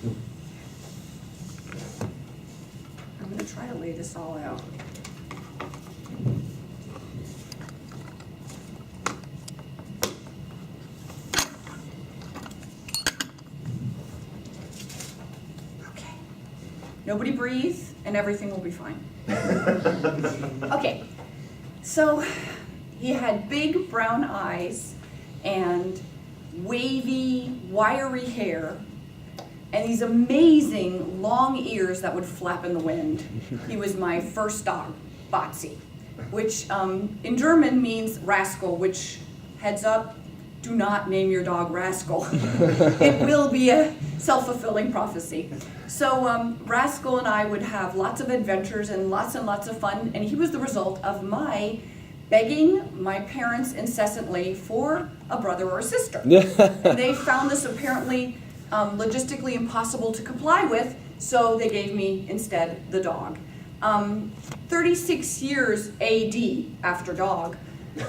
I'm going to try to lay this all out. Okay. Nobody breathe, and everything will be fine. Okay. So he had big brown eyes and wavy, wiry hair, and these amazing long ears that would flap in the wind. He was my first dog, Batsy, which in German means rascal, which, heads up, do not name your dog Rascal. It will be a self-fulfilling prophecy. So Rascal and I would have lots of adventures and lots of fun, and he was the result of my begging my parents incessantly for a brother or a sister. They found this apparently logistically impossible to comply with, so they gave me instead the dog. 36 years AD after dog,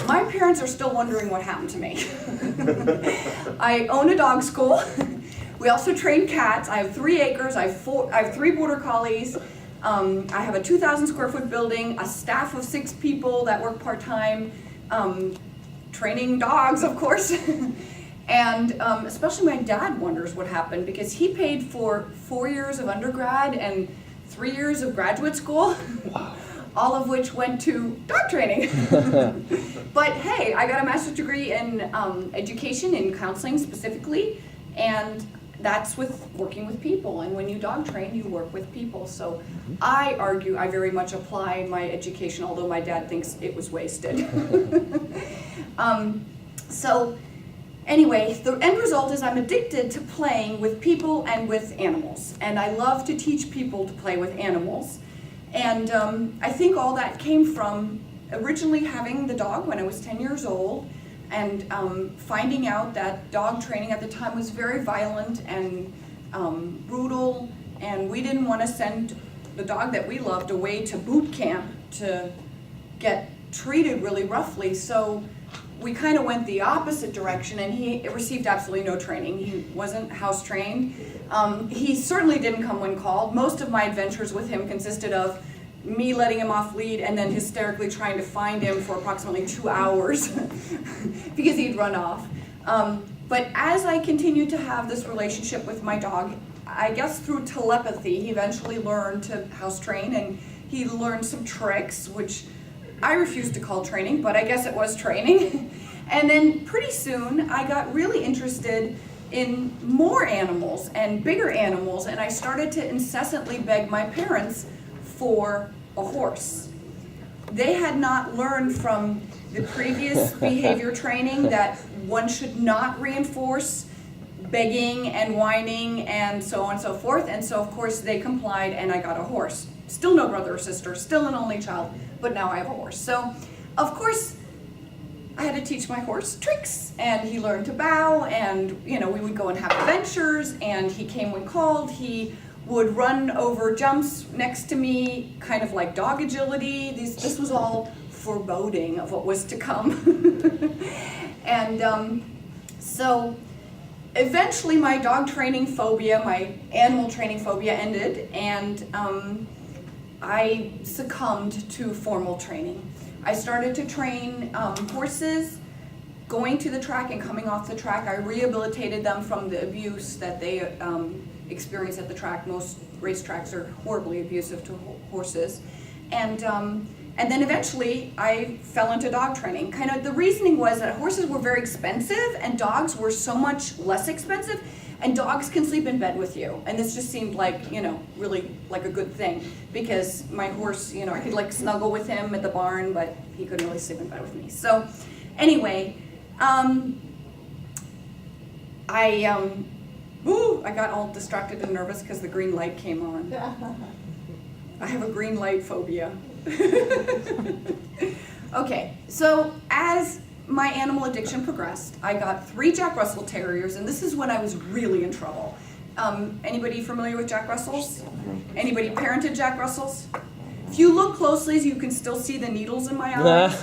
my parents are still wondering what happened to me. I own a dog school. We also train cats. I have 3 acres. I have 3 border collies. I have a 2,000 square foot building, a staff of 6 people that work part-time, training dogs, of course. And especially my dad wonders what happened, because he paid for 4 years of undergrad and 3 years of graduate school. Wow. All of which went to dog training. But hey, I got a master's degree in education, in counseling specifically, and that's with working with people. And when you dog train, you work with people. So I argue I very much apply my education, although my dad thinks it was wasted. So anyway, the end result is I'm addicted to playing with people and with animals. And I love to teach people to play with animals. And I think all that came from originally having the dog when I was 10 years old, and finding out that dog training at the time was very violent and brutal, and we didn't want to send the dog that we loved away to boot camp to get treated really roughly. So we kind of went the opposite direction, and he received absolutely no training. He wasn't house trained. He certainly didn't come when called. Most of my adventures with him consisted of me letting him off lead and then hysterically trying to find him for approximately 2 hours because he'd run off. But as I continued to have this relationship with my dog, I guess through telepathy, he eventually learned to house train, and he learned some tricks, which I refuse to call training, but I guess it was training. And then pretty soon I got really interested in more animals and bigger animals, and I started to incessantly beg my parents for a horse. They had not learned from the previous behavior training that one should not reinforce begging and whining and so on and so forth, and so of course they complied, and I got a horse. Still no brother or sister, still an only child, but now I have a horse. So of course I had to teach my horse tricks, and he learned to bow, and we would go and have adventures, and he came when called. He would run over jumps next to me, kind of like dog agility. This was all foreboding of what was to come. And so eventually my dog training phobia, my animal training phobia ended, and I succumbed to formal training. I started to train horses, going to the track and coming off the track. I rehabilitated them from the abuse that they experience at the track. Most racetracks are horribly abusive to horses. And then eventually I fell into dog training. Kind of the reasoning was that horses were very expensive and dogs were so much less expensive, and dogs can sleep in bed with you. And this just seemed like, really like a good thing, because my horse, I could like snuggle with him at the barn, but he couldn't really sleep in bed with me. So anyway, I got all distracted and nervous because the green light came on. I have a green light phobia. Okay, so as my animal addiction progressed, I got 3 Jack Russell Terriers, and this is when I was really in trouble. Anybody familiar with Jack Russells? Anybody parented Jack Russells? If you look closely, you can still see the needles in my eyes.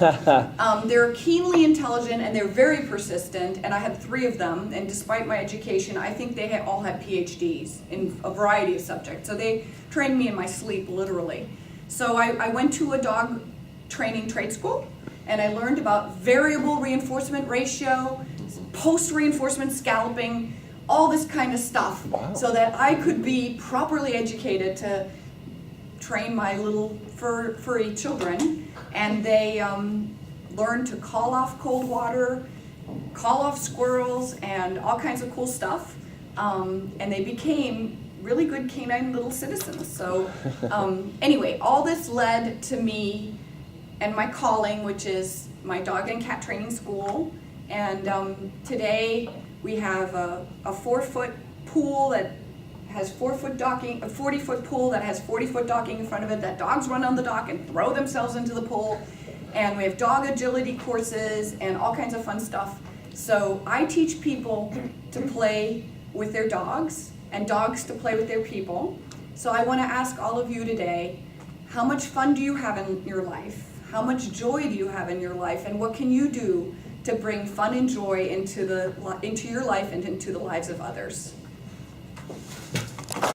They're keenly intelligent and they're very persistent, and I had 3 of them, and despite my education, I think they all had PhDs in a variety of subjects. So they trained me in my sleep, literally. So I went to a dog training trade school, and I learned about variable reinforcement ratio, post-reinforcement scalloping, all this kind of stuff, so that I could be properly educated to train my little furry children. And they learned to call off cold water, call off squirrels, and all kinds of cool stuff. And they became really good canine little citizens. So anyway, all this led to me and my calling, which is my dog and cat training school. And today we have a 4-foot pool that has 4-foot docking, a 40-foot pool that has 40-foot docking in front of it, that dogs run on the dock and throw themselves into the pool. And we have dog agility courses and all kinds of fun stuff. So I teach people to play with their dogs and dogs to play with their people. So I want to ask all of you today, how much fun do you have in your life? How much joy do you have in your life? And what can you do to bring fun and joy into your life and into the lives of others?